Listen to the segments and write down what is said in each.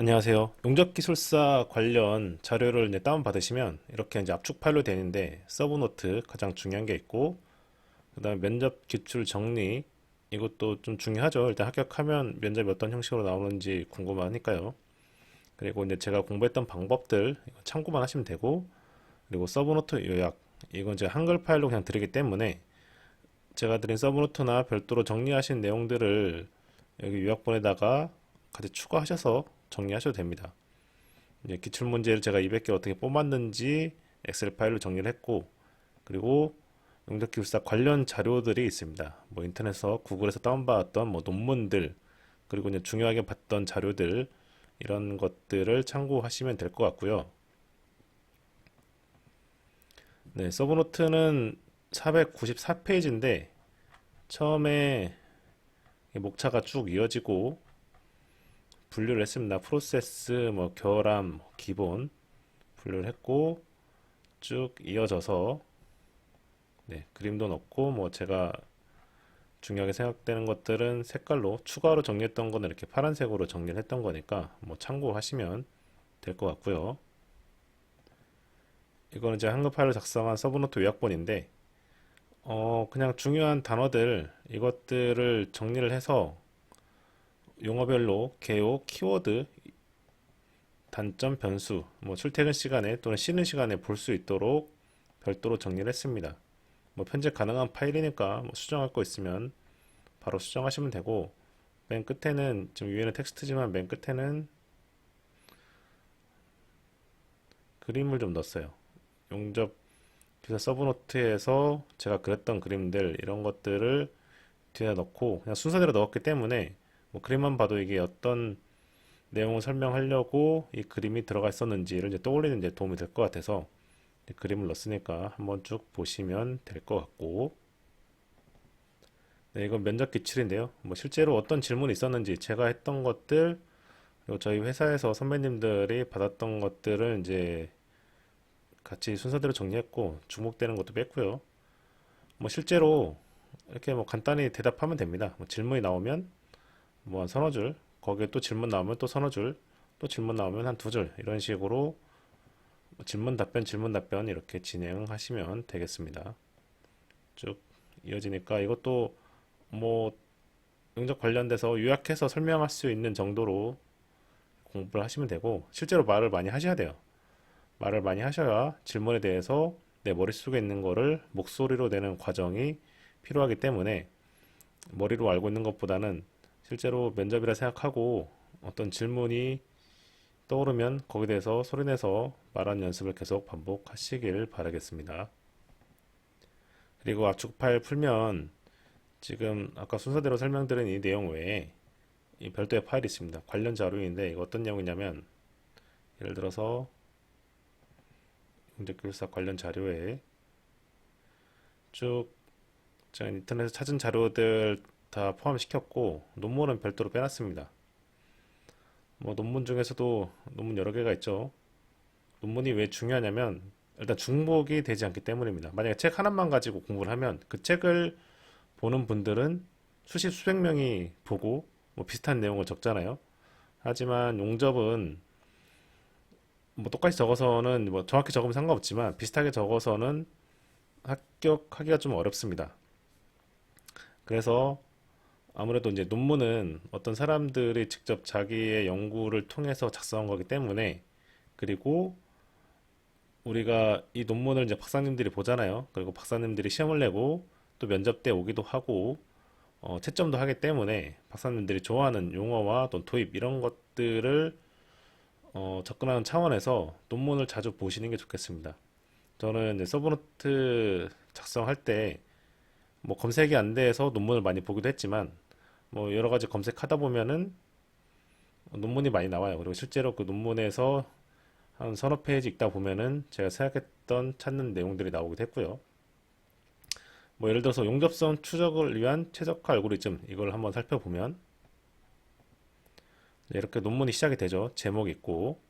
안녕하세요. 용접기술사 관련 자료를 이제 다운받으시면 이렇게 이제 압축 파일로 되는데 서브노트 가장 중요한 게 있고, 그다음에 면접 기출 정리, 이것도 좀 중요하죠. 일단 합격하면 면접이 어떤 형식으로 나오는지 궁금하니까요. 그리고 이제 제가 공부했던 방법들 이거 참고만 하시면 되고, 그리고 서브노트 요약, 이건 이제 한글 파일로 그냥 드리기 때문에 제가 드린 서브노트나 별도로 정리하신 내용들을 여기 요약본에다가 같이 추가하셔서 정리하셔도 됩니다. 이제 기출문제를 제가 200개 어떻게 뽑았는지 엑셀 파일로 정리를 했고, 그리고 용접기술사 관련 자료들이 있습니다. 뭐 인터넷에서 구글에서 다운받았던 뭐 논문들, 그리고 이제 중요하게 봤던 자료들, 이런 것들을 참고하시면 될 것 같고요. 네, 서브노트는 494페이지인데 처음에 목차가 쭉 이어지고 분류를 했습니다. 프로세스, 뭐 결함, 뭐 기본 분류를 했고 쭉 이어져서, 네, 그림도 넣고 뭐 제가 중요하게 생각되는 것들은 색깔로 추가로 정리했던 거는 이렇게 파란색으로 정리를 했던 거니까 뭐 참고하시면 될 것 같고요. 이거는 이제 한글 파일로 작성한 서브노트 요약본인데 그냥 중요한 단어들 이것들을 정리를 해서 용어별로 개요, 키워드, 단점, 변수, 뭐 출퇴근 시간에 또는 쉬는 시간에 볼 수 있도록 별도로 정리를 했습니다. 뭐 편집 가능한 파일이니까 뭐 수정할 거 있으면 바로 수정하시면 되고, 맨 끝에는 지금 위에는 텍스트지만 맨 끝에는 그림을 좀 넣었어요. 용접 기사 서브노트에서 제가 그렸던 그림들 이런 것들을 뒤에 넣고 그냥 순서대로 넣었기 때문에 뭐 그림만 봐도 이게 어떤 내용을 설명하려고 이 그림이 들어가 있었는지를 이제 떠올리는 데 도움이 될 것 같아서 그림을 넣었으니까 한번 쭉 보시면 될 것 같고, 네, 이건 면접 기출인데요. 뭐 실제로 어떤 질문이 있었는지 제가 했던 것들, 그리고 저희 회사에서 선배님들이 받았던 것들을 이제 같이 순서대로 정리했고 주목되는 것도 뺐고요. 뭐 실제로 이렇게 뭐 간단히 대답하면 됩니다. 뭐 질문이 나오면 뭐 한 서너 줄, 거기에 또 질문 나오면 또 서너 줄, 또 질문 나오면 한 두 줄, 이런 식으로 질문 답변 이렇게 진행하시면 되겠습니다. 쭉 이어지니까 이것도 뭐 응적 관련돼서 요약해서 설명할 수 있는 정도로 공부를 하시면 되고, 실제로 말을 많이 하셔야 돼요. 말을 많이 하셔야 질문에 대해서 내 머릿속에 있는 거를 목소리로 내는 과정이 필요하기 때문에 머리로 알고 있는 것보다는 실제로 면접이라 생각하고 어떤 질문이 떠오르면 거기에 대해서 소리내서 말하는 연습을 계속 반복하시길 바라겠습니다. 그리고 압축 파일 풀면 지금 아까 순서대로 설명드린 이 내용 외에 이 별도의 파일이 있습니다. 관련 자료인데 이거 어떤 내용이냐면, 예를 들어서 용접기술사 관련 자료에 쭉 제가 인터넷에서 찾은 자료들 다 포함시켰고 논문은 별도로 빼놨습니다. 뭐 논문 중에서도 논문 여러 개가 있죠. 논문이 왜 중요하냐면 일단 중복이 되지 않기 때문입니다. 만약에 책 하나만 가지고 공부를 하면 그 책을 보는 분들은 수십 수백 명이 보고 뭐 비슷한 내용을 적잖아요. 하지만 용접은 뭐 똑같이 적어서는 뭐 정확히 적으면 상관없지만 비슷하게 적어서는 합격하기가 좀 어렵습니다. 그래서 아무래도 이제 논문은 어떤 사람들이 직접 자기의 연구를 통해서 작성한 거기 때문에, 그리고 우리가 이 논문을 이제 박사님들이 보잖아요. 그리고 박사님들이 시험을 내고 또 면접 때 오기도 하고 채점도 하기 때문에 박사님들이 좋아하는 용어와 또 도입 이런 것들을 접근하는 차원에서 논문을 자주 보시는 게 좋겠습니다. 저는 이제 서브노트 작성할 때 뭐 검색이 안 돼서 논문을 많이 보기도 했지만 뭐 여러 가지 검색하다 보면은 논문이 많이 나와요. 그리고 실제로 그 논문에서 한 서너 페이지 읽다 보면은 제가 생각했던 찾는 내용들이 나오기도 했고요. 뭐 예를 들어서 용접성 추적을 위한 최적화 알고리즘 이걸 한번 살펴보면 이렇게 논문이 시작이 되죠. 제목 있고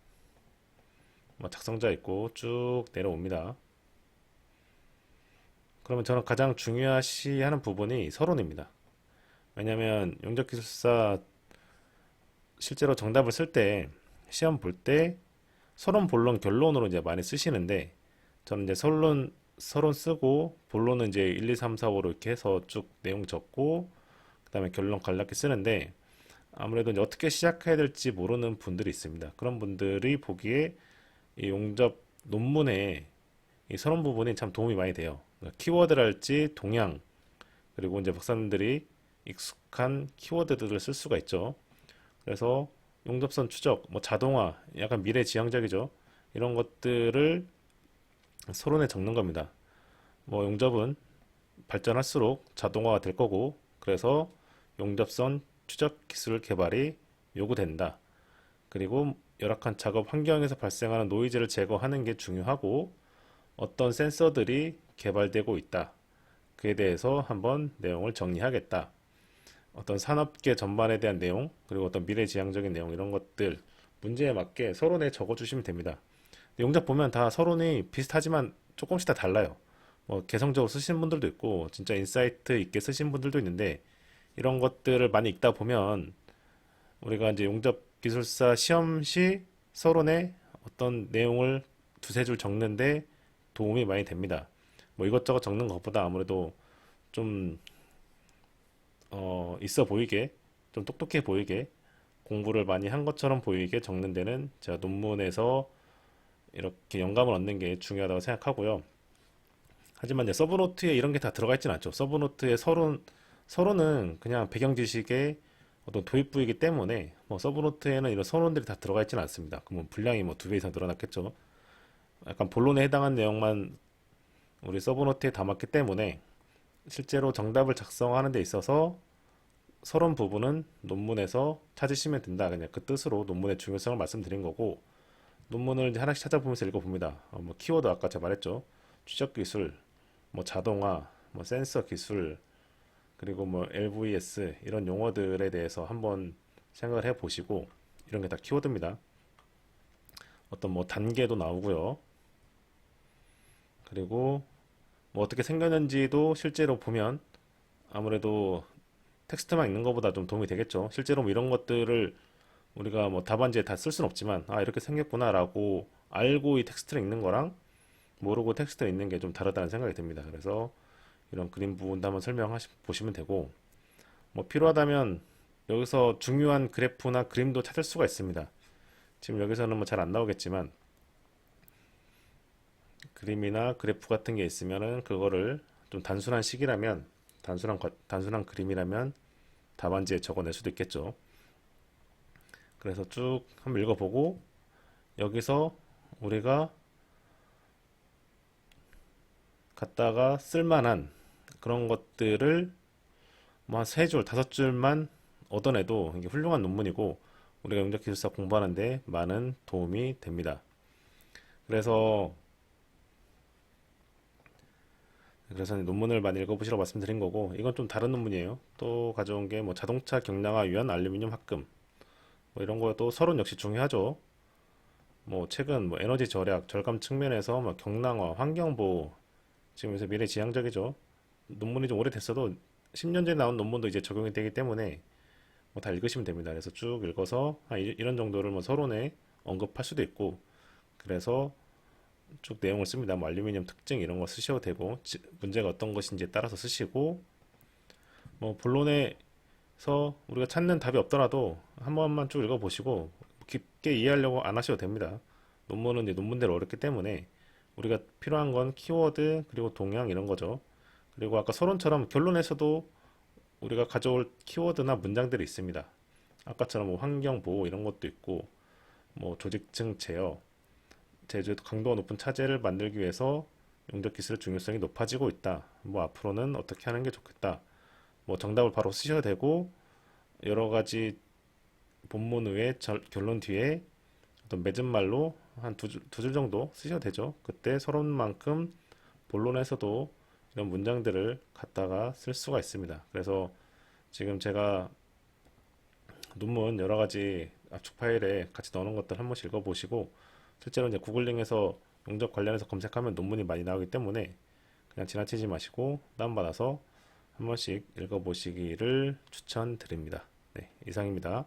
뭐 작성자 있고 쭉 내려옵니다. 그러면 저는 가장 중요시 하는 부분이 서론입니다. 왜냐하면 용접기술사 실제로 정답을 쓸 때 시험 볼 때 서론, 본론, 결론으로 이제 많이 쓰시는데 저는 이제 서론 쓰고 본론은 이제 1, 2, 3, 4, 5로 이렇게 해서 쭉 내용 적고 그다음에 결론 간략히 쓰는데 아무래도 이제 어떻게 시작해야 될지 모르는 분들이 있습니다. 그런 분들이 보기에 이 용접 논문에 이 서론 부분이 참 도움이 많이 돼요. 그러니까 키워드랄지 동향 그리고 이제 박사님들이 익숙한 키워드들을 쓸 수가 있죠. 그래서 용접선 추적, 뭐 자동화, 약간 미래지향적이죠. 이런 것들을 서론에 적는 겁니다. 뭐 용접은 발전할수록 자동화가 될 거고, 그래서 용접선 추적 기술 개발이 요구된다. 그리고 열악한 작업 환경에서 발생하는 노이즈를 제거하는 게 중요하고, 어떤 센서들이 개발되고 있다. 그에 대해서 한번 내용을 정리하겠다. 어떤 산업계 전반에 대한 내용, 그리고 어떤 미래지향적인 내용, 이런 것들 문제에 맞게 서론에 적어주시면 됩니다. 용접 보면 다 서론이 비슷하지만 조금씩 다 달라요. 뭐 개성적으로 쓰시는 분들도 있고 진짜 인사이트 있게 쓰시는 분들도 있는데 이런 것들을 많이 읽다 보면 우리가 이제 용접 기술사 시험 시 서론에 어떤 내용을 두세 줄 적는데 도움이 많이 됩니다. 뭐 이것저것 적는 것보다 아무래도 좀 있어 보이게 좀 똑똑해 보이게 공부를 많이 한 것처럼 보이게 적는 데는 제가 논문에서 이렇게 영감을 얻는 게 중요하다고 생각하고요. 하지만 이제 서브노트에 이런 게 다 들어가 있진 않죠. 서브노트의 서론은 그냥 배경 지식의 어떤 도입부이기 때문에 뭐 서브노트에는 이런 서론들이 다 들어가 있지는 않습니다. 그러면 분량이 뭐 2배 이상 늘어났겠죠. 약간 본론에 해당한 내용만 우리 서브노트에 담았기 때문에 실제로 정답을 작성하는 데 있어서 서론 부분은 논문에서 찾으시면 된다. 그냥 그 뜻으로 논문의 중요성을 말씀드린 거고 논문을 이제 하나씩 찾아보면서 읽어봅니다. 뭐 키워드 아까 제가 말했죠. 추적 기술, 뭐 자동화, 뭐 센서 기술, 그리고 뭐 LVS 이런 용어들에 대해서 한번 생각을 해 보시고 이런 게 다 키워드입니다. 어떤 뭐 단계도 나오고요. 그리고 뭐 어떻게 생겼는지도 실제로 보면 아무래도 텍스트만 읽는 것보다 좀 도움이 되겠죠. 실제로 뭐 이런 것들을 우리가 뭐 답안지에 다 쓸 수는 없지만 아 이렇게 생겼구나라고 알고 이 텍스트를 읽는 거랑 모르고 텍스트를 읽는 게 좀 다르다는 생각이 듭니다. 그래서 이런 그림 부분도 한번 설명하시 보시면 되고 뭐 필요하다면 여기서 중요한 그래프나 그림도 찾을 수가 있습니다. 지금 여기서는 뭐 잘 안 나오겠지만 그림이나 그래프 같은 게 있으면은 그거를 좀 단순한 식이라면 단순한 그림이라면 답안지에 적어낼 수도 있겠죠. 그래서 쭉 한번 읽어보고 여기서 우리가 갖다가 쓸만한 그런 것들을 뭐 한 세 줄, 다섯 줄만 얻어내도 이게 훌륭한 논문이고 우리가 용접기술사 공부하는데 많은 도움이 됩니다. 그래서 논문을 많이 읽어보시라고 말씀드린 거고 이건 좀 다른 논문이에요. 또 가져온 게 뭐 자동차 경량화 위한 알루미늄 합금 뭐 이런 것도 서론 역시 중요하죠. 뭐 최근 뭐 에너지 절약, 절감 측면에서 뭐 경량화, 환경보호 지금 요새 미래지향적이죠. 논문이 좀 오래됐어도 10년 전에 나온 논문도 이제 적용이 되기 때문에 뭐 다 읽으시면 됩니다. 그래서 쭉 읽어서 이런 정도를 뭐 서론에 언급할 수도 있고 그래서 쭉 내용을 씁니다. 뭐 알루미늄 특징 이런 거 쓰셔도 되고 문제가 어떤 것인지에 따라서 쓰시고 뭐 본론에서 우리가 찾는 답이 없더라도 한 번만 쭉 읽어보시고 깊게 이해하려고 안 하셔도 됩니다. 논문은 이제 논문대로 어렵기 때문에 우리가 필요한 건 키워드 그리고 동향 이런 거죠. 그리고 아까 서론처럼 결론에서도 우리가 가져올 키워드나 문장들이 있습니다. 아까처럼 뭐 환경 보호 이런 것도 있고 뭐 조직층 제어, 제조에도 강도가 높은 차제를 만들기 위해서 용접 기술의 중요성이 높아지고 있다. 뭐 앞으로는 어떻게 하는 게 좋겠다. 뭐 정답을 바로 쓰셔도 되고 여러 가지 본문 외에 결론 뒤에 어떤 맺은 말로 한 두 줄 정도 쓰셔도 되죠. 그때 서론만큼 본론에서도 이런 문장들을 갖다가 쓸 수가 있습니다. 그래서 지금 제가 논문 여러 가지 압축 파일에 같이 넣어놓은 것들 한 번씩 읽어보시고 실제로 이제 구글링에서 용접 관련해서 검색하면 논문이 많이 나오기 때문에 그냥 지나치지 마시고 다운받아서 한 번씩 읽어보시기를 추천드립니다. 네, 이상입니다.